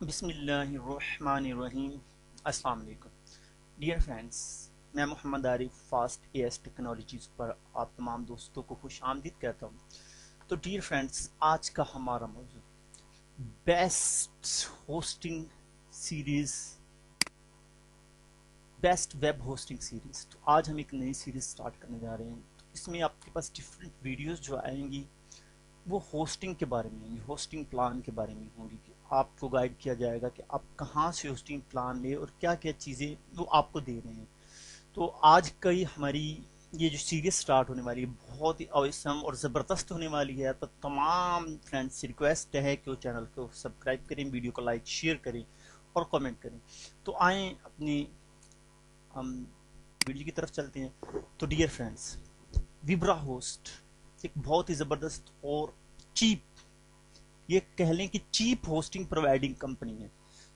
बिस्मिल्लाहिर्रहमानिर्रहीम। अस्सलाम वालेकुम डियर फ्रेंड्स, मैं Mohammad Arif Fast AS Technologies पर आप तमाम दोस्तों को खुश आमदीद कहता हूँ। तो डियर फ्रेंड्स, आज का हमारा मौजू best hosting series, best web hosting series. तो आज हम एक नई सीरीज़ स्टार्ट करने जा रहे हैं। तो इसमें आपके पास डिफरेंट वीडियोज़ जो आएंगी वो होस्टिंग के बारे में होंगी, होस्टिंग प्लान के बारे में होंगी कि आपको गाइड किया जाएगा कि आप कहाँ से होस्टिंग प्लान ले और क्या क्या चीज़ें वो आपको दे रहे हैं। तो आज कई हमारी ये जो सीरीज स्टार्ट होने वाली है बहुत ही अवसम और ज़बरदस्त होने वाली है। तो तमाम फ्रेंड्स से रिक्वेस्ट है कि वो चैनल को सब्सक्राइब करें, वीडियो को लाइक शेयर करें और कमेंट करें। तो आए अपनी हम वीडियो की तरफ चलते हैं। तो डियर फ्रेंड्स, विब्रा होस्ट एक बहुत ही ज़बरदस्त और चीप, ये कह लें कि चीप होस्टिंग प्रोवाइडिंग कंपनी है।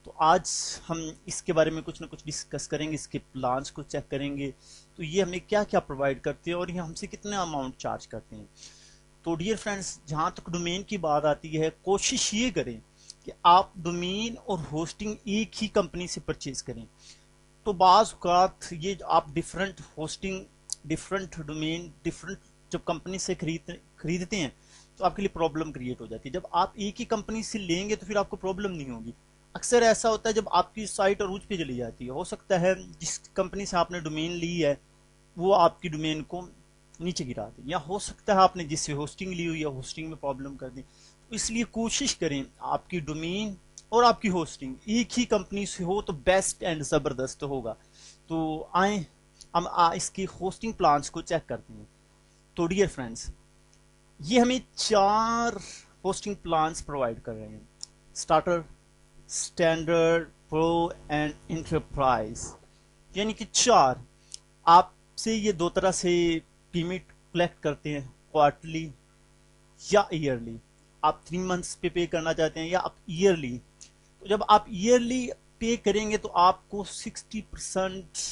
तो आज हम इसके बारे में कुछ ना कुछ डिस्कस करेंगे, इसके प्लान्स को चेक करेंगे। तो ये हमें क्या क्या प्रोवाइड करते हैं और ये हमसे कितना अमाउंट चार्ज करते हैं। तो डियर फ्रेंड्स, जहाँ तक डोमेन की बात आती है, कोशिश ये करें कि आप डोमेन और होस्टिंग एक ही कंपनी से परचेज करें। तो बाज़ औक़ात ये आप different hosting, different domain, different जब कंपनी से खरीदते हैं तो आपके लिए प्रॉब्लम क्रिएट हो जाती है। जब आप एक ही कंपनी से लेंगे तो फिर आपको प्रॉब्लम नहीं होगी। अक्सर ऐसा होता है जब आपकी साइट अरूज पे चली जाती है, हो सकता है जिस कंपनी से आपने डोमेन ली है वो आपकी डोमेन को नीचे गिरा दे, या हो सकता है आपने जिससे होस्टिंग ली हुई है होस्टिंग में प्रॉब्लम कर दी। तो इसलिए कोशिश करें आपकी डोमेन और आपकी होस्टिंग एक ही कंपनी से हो तो बेस्ट एंड ज़बरदस्त होगा। तो आए हम इसकी होस्टिंग प्लान्स को चेक करते हैं। तो डियर फ्रेंड्स, ये हमें 4 होस्टिंग प्लान्स प्रोवाइड कर रहे हैं: starter, standard, pro and enterprise. यानी कि 4। आपसे ये 2 तरह से पेमेंट कलेक्ट करते हैं, क्वार्टरली या ईयरली। आप 3 मंथ्स पे करना चाहते हैं या आप ईयरली। तो जब आप ईयरली पे करेंगे तो आपको 60%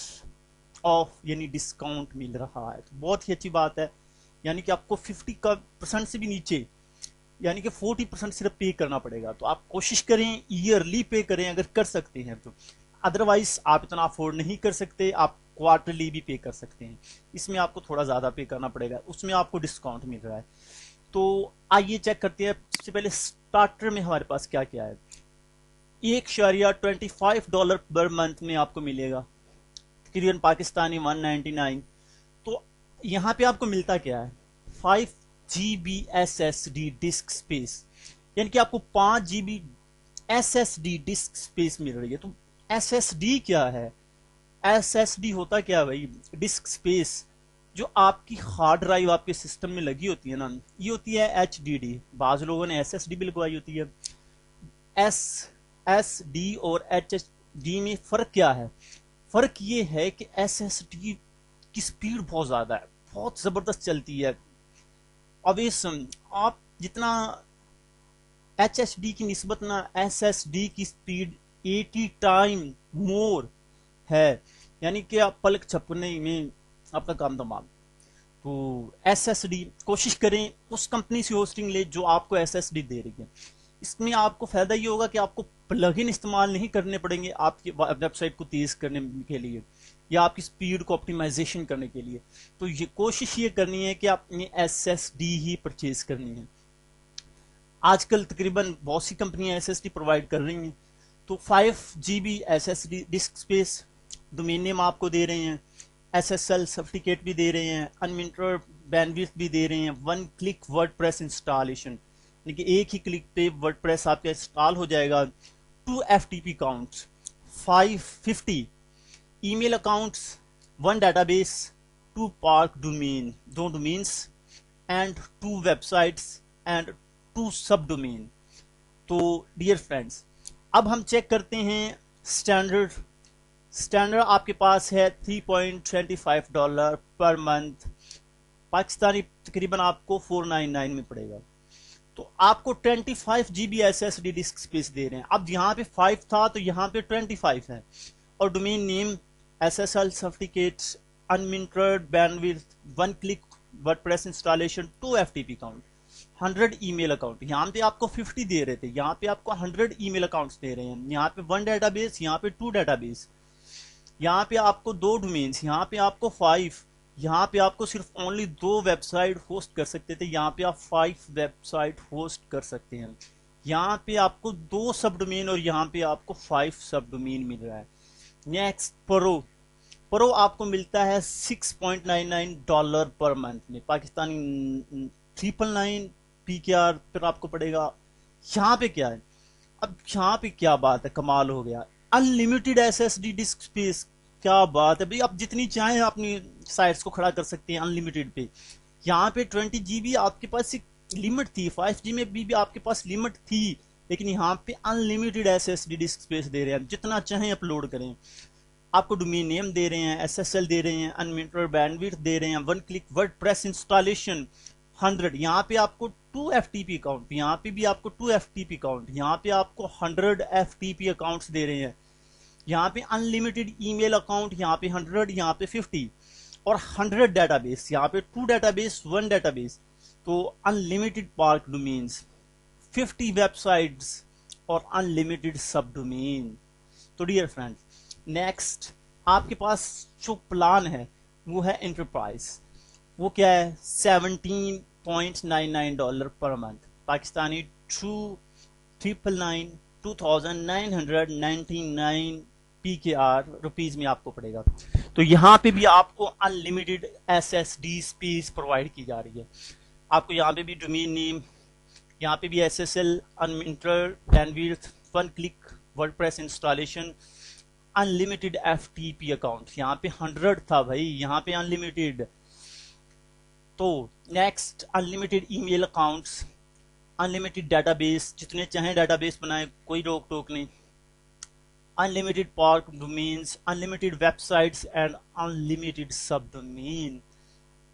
ऑफ यानी डिस्काउंट मिल रहा है। तो बहुत ही अच्छी बात है। यानी कि आपको 50% से भी नीचे, यानी कि 40% सिर्फ पे करना पड़ेगा। तो आप कोशिश करें ईयरली पे करें अगर कर सकते हैं तो। अदरवाइज आप इतना अफोर्ड नहीं कर सकते, आप क्वार्टरली भी पे कर सकते हैं। इसमें आपको थोड़ा ज़्यादा पे करना पड़ेगा, उसमें आपको डिस्काउंट मिल रहा है। तो आइए चेक करते हैं। सबसे पहले स्टार्टर में हमारे पास क्या क्या है। $1.25 पर मंथ में आपको मिलेगा, तकरीबन पाकिस्तानी 199। तो यहाँ पे आपको मिलता क्या है, 5 GB SSD डिस्क स्पेस, यानी कि आपको 5 GB SSD डिस्क स्पेस मिल रही है। तो SSD क्या है? SSD होता क्या है भाई? Disc space. जो आपकी हार्ड ड्राइव आपके सिस्टम में लगी होती है ना, ये होती है HDD। बाज़ लोगों ने SSD भी लगवाई होती है। SSD और HDD में फ़र्क क्या है? फ़र्क ये है कि SSD की स्पीड बहुत ज़्यादा है, बहुत ज़बरदस्त चलती है। ऑब्वियसली आप जितना HSD की निस्बत ना SSD की स्पीड 80 टाइम मोर है, यानी कि आप पलक झपकने में आपका काम तमाम। तो SSD कोशिश करें उस कंपनी से होस्टिंग ले जो आपको SSD दे रही है। इसमें आपको फ़ायदा ये होगा कि आपको प्लगइन इस्तेमाल नहीं करने पड़ेंगे आपकी वेबसाइट को तेज़ करने के लिए या आपकी स्पीड को ऑप्टिमाइजेशन करने के लिए। तो ये कोशिश ये करनी है कि आपने SSD ही परचेज करनी है। आजकल तकरीबन बहुत सी कंपनियां SSD प्रोवाइड कर रही हैं। तो 5 GB SSD disc space, domain name आपको दे रहे हैं, SSL सर्टिफिकेट भी दे रहे हैं, अनलिमिटेड बैंडविड्थ भी दे रहे हैं, 1 क्लिक वर्डप्रेस इंस्टॉलेशन, यानी कि एक ही क्लिक पे वर्डप्रेस आपका इंस्टॉल हो जाएगा। 2 FTP accounts, 550 email accounts, 1 database, 2 park domain, 2 domains and 2 websites and 2 सब डोमेन। तो डियर फ्रेंड्स, अब हम चेक करते हैं स्टैंडर्ड। स्टैंडर्ड आपके पास है $3.25 पर मंथ, पाकिस्तानी तकरीबन आपको 499 में पड़ेगा। तो आपको 25 GB SSD डिस्क स्पेस दे रहे हैं। अब यहाँ पे 5 था तो यहाँ पे 25 है, और domain name, SSL certificate, unlimited bandwidth, 1 click WordPress installation, 2 FTP count. 100 email account, यहाँ पे आपको 50 दे रहे थे, यहाँ पे आपको 100 ई मेल अकाउंट्स दे रहे हैं। यहाँ पे 1 डेटाबेस, यहाँ पे 2 डेटाबेस, यहाँ पे आपको 2 डोमेन्स, यहाँ पे आपको 5, यहाँ पे आपको सिर्फ ओनली 2 वेबसाइट होस्ट कर सकते थे, यहाँ पे आप 5 वेबसाइट होस्ट कर सकते हैं। यहाँ पे आपको 2 सब डोमेन और यहाँ पे आपको 5 सब डोमेन मिल रहा है। नेक्स्ट प्रो आपको मिलता है $6.99 पर मंथ में, पाकिस्तानी 999 PKR पर आपको पड़ेगा। यहाँ पे क्या है, अब यहाँ पे क्या बात है, कमाल हो गया, अनलिमिटेड SSD डिस्क स्पेस। क्या बात है भाई, आप जितनी चाहें अपनी साइट्स को खड़ा कर सकते हैं अनलिमिटेड पे। यहाँ पे 20 GB आपके पास एक लिमिट थी, 5G में भी आपके पास लिमिट थी, लेकिन यहाँ पे अनलिमिटेड SSD डिस्क स्पेस दे रहे हैं, जितना चाहें अपलोड करें। आपको डोमेन नेम दे रहे हैं, SSL दे रहे हैं, अनलिमिटेड बैंडविड्थ दे रहे हैं, 1 क्लिक वर्डप्रेस इंस्टॉलेशन 100। यहाँ पे आपको 2 FTP अकाउंट, यहाँ पे भी आपको 2 FTP अकाउंट, यहाँ पे आपको 100 FTP अकाउंट्स दे रहे हैं। यहाँ पे अनलिमिटेड ईमेल अकाउंट, यहाँ पे 100, यहाँ पे 50 और 100 डेटाबेस, यहाँ पे 2 डेटाबेस 1 डेटाबेस। तो अनलिमिटेड पार्क डोमेन्स, 50 वेबसाइट्स और अनलिमिटेड सब डोमेन। तो डियर फ्रेंड, नेक्स्ट आपके पास जो प्लान है वो है एंटरप्राइज। वो क्या है, $17.99 per month, Pakistani 2,999 PKR rupees में आपको पड़ेगा। तो यहाँ पे भी आपको अनलिमिटेड SSD स्पेस प्रोवाइड की जा रही है। आपको यहाँ पे भी डोमेन नेम, यहाँ पे भी SSL, unlimited bandwidth, 1 click WordPress installation, unlimited FTP account. यहाँ पे 100 था भाई, यहाँ पे अनलिमिटेड। तो next unlimited email accounts, unlimited database, जितने चाहें डेटाबेस बनाए, कोई रोक टोक नहीं। Unlimited park domains, unlimited websites and unlimited सब डोमेन।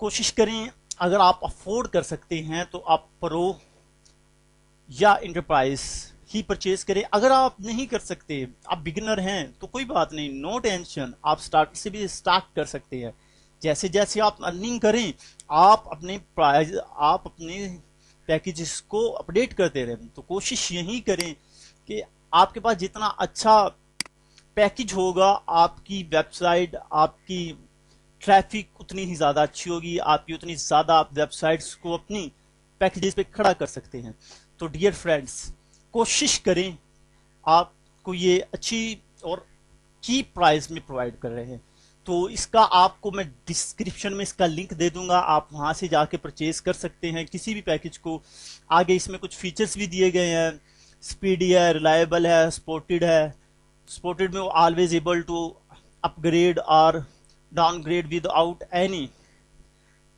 कोशिश करें, अगर आप अफोर्ड कर सकते हैं तो आप प्रो या इंटरप्राइज ही परचेज करें। अगर आप नहीं कर सकते, आप बिगिनर हैं, तो कोई बात नहीं, नो टेंशन, आप स्टार्ट से भी स्टार्ट कर सकते हैं। जैसे जैसे आप अर्निंग करें, आप अपने प्राइस, आप अपने पैकेजेस को अपडेट करते रहें। तो कोशिश यही करें कि आपके पास जितना अच्छा पैकेज होगा, आपकी वेबसाइट, आपकी ट्रैफिक उतनी ही ज़्यादा अच्छी होगी, आपकी उतनी ज़्यादा आप वेबसाइट्स को अपनी पैकेजेस पे खड़ा कर सकते हैं। तो डियर फ्रेंड्स, कोशिश करें, आपको ये अच्छी और चीप प्राइस में प्रोवाइड कर रहे हैं। तो इसका आपको मैं डिस्क्रिप्शन में इसका लिंक दे दूंगा, आप वहां से जाके परचेज कर सकते हैं किसी भी पैकेज को। आगे इसमें कुछ फीचर्स भी दिए गए हैं, स्पीडी है, रिलायबल है, सपोर्टेड है। सपोर्टेड में ऑलवेज एबल टू अपग्रेड और डाउनग्रेड विदाउट एनी।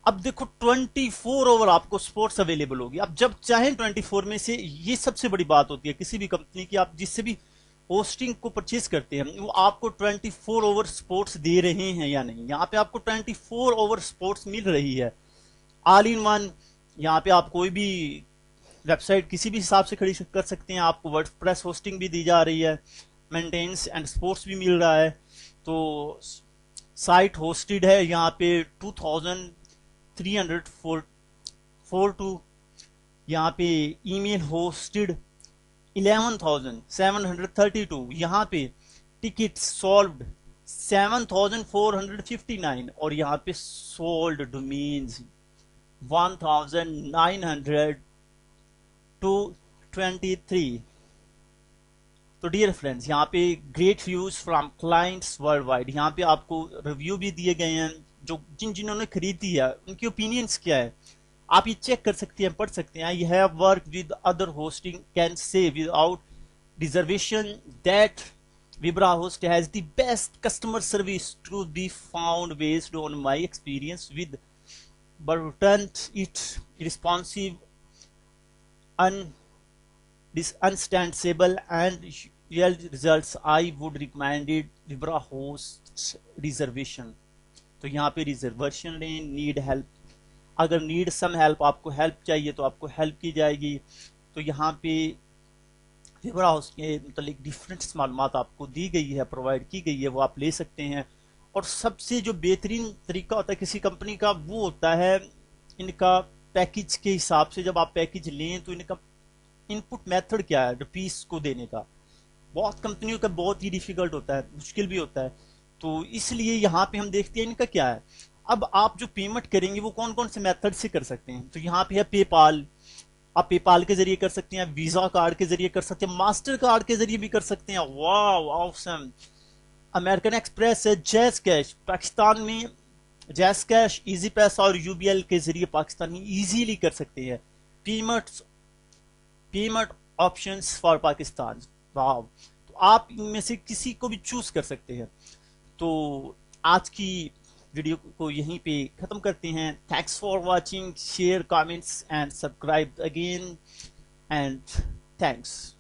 अब देखो 24 ओवर आपको स्पोर्ट्स अवेलेबल होगी, आप जब चाहें 24 में से। ये सबसे बड़ी बात होती है किसी भी कंपनी की, आप जिससे भी होस्टिंग को परचेज करते हैं, वो आपको 24 ओवर स्पोर्ट्स दे रहे हैं या नहीं। यहाँ पे आपको 24 ओवर स्पोर्ट्स मिल रही है, ऑल इन वन। यहाँ पे आप कोई भी वेबसाइट किसी भी हिसाब से खड़ी कर सकते हैं। आपको वर्डप्रेस होस्टिंग भी दी जा रही है, मेंटेनेंस एंड स्पोर्ट्स भी मिल रहा है। तो साइट होस्टेड है यहाँ पे 2342, यहाँ पे ईमेल होस्टेड 11,732, यहाँ पे टिकट सोल्व्ड 7,459 और यहाँ पे सोल्ड डोमेन्स 1,923। तो डियर फ्रेंड्स, यहाँ पे great views from clients world wide, यहाँ पे आपको रिव्यू भी दिए गए हैं, जो जिन्होंने खरीदी है उनकी ओपिनियंस क्या है, आप ये चेक कर सकते हैं, पढ़ सकते हैं। You have work with other hosting can say without reservation that Vibra Host has the best customer service to be found based on my experience with Burton. It's responsive, unstable and yield results. I would recommend it Vibra Host reservation. तो यहाँ पे reservation लें, need help, अगर need some help, आपको help चाहिए तो आपको help की जाएगी। तो यहाँ पे विब्रा हाउस के मतलब डिफरेंट मालूमात आपको दी गई है, प्रोवाइड की गई है, वो आप ले सकते हैं। और सबसे जो बेहतरीन तरीका होता है किसी कंपनी का, वो होता है इनका पैकेज के हिसाब से जब आप पैकेज लें तो इनका इनपुट मेथड क्या है रुपीस को देने का, बहुत कंपनियों का बहुत ही डिफिकल्ट होता है, मुश्किल भी होता है। तो इसलिए यहाँ पे हम देखते हैं इनका क्या है। अब आप जो पेमेंट करेंगे वो कौन कौन से मेथड से कर सकते हैं, तो यहाँ पे है पेपाल, आप पेपाल के जरिए कर सकते हैं, वीजा कार्ड के जरिए कर सकते हैं, मास्टर कार्ड के जरिए भी कर सकते हैं। वाह ऑसम। अमेरिकन एक्सप्रेस है, जैज कैश पाकिस्तान में, जैज कैश, इजी पैसा और यूबीएल के जरिए पाकिस्तान में इजीली कर सकते हैं payment payment options for Pakistan. वाह, तो आप इनमें से किसी को भी चूज कर सकते हैं। तो आज की वीडियो को यहीं पे खत्म करते हैं। Thanks for watching, share, comments and subscribe again and thanks.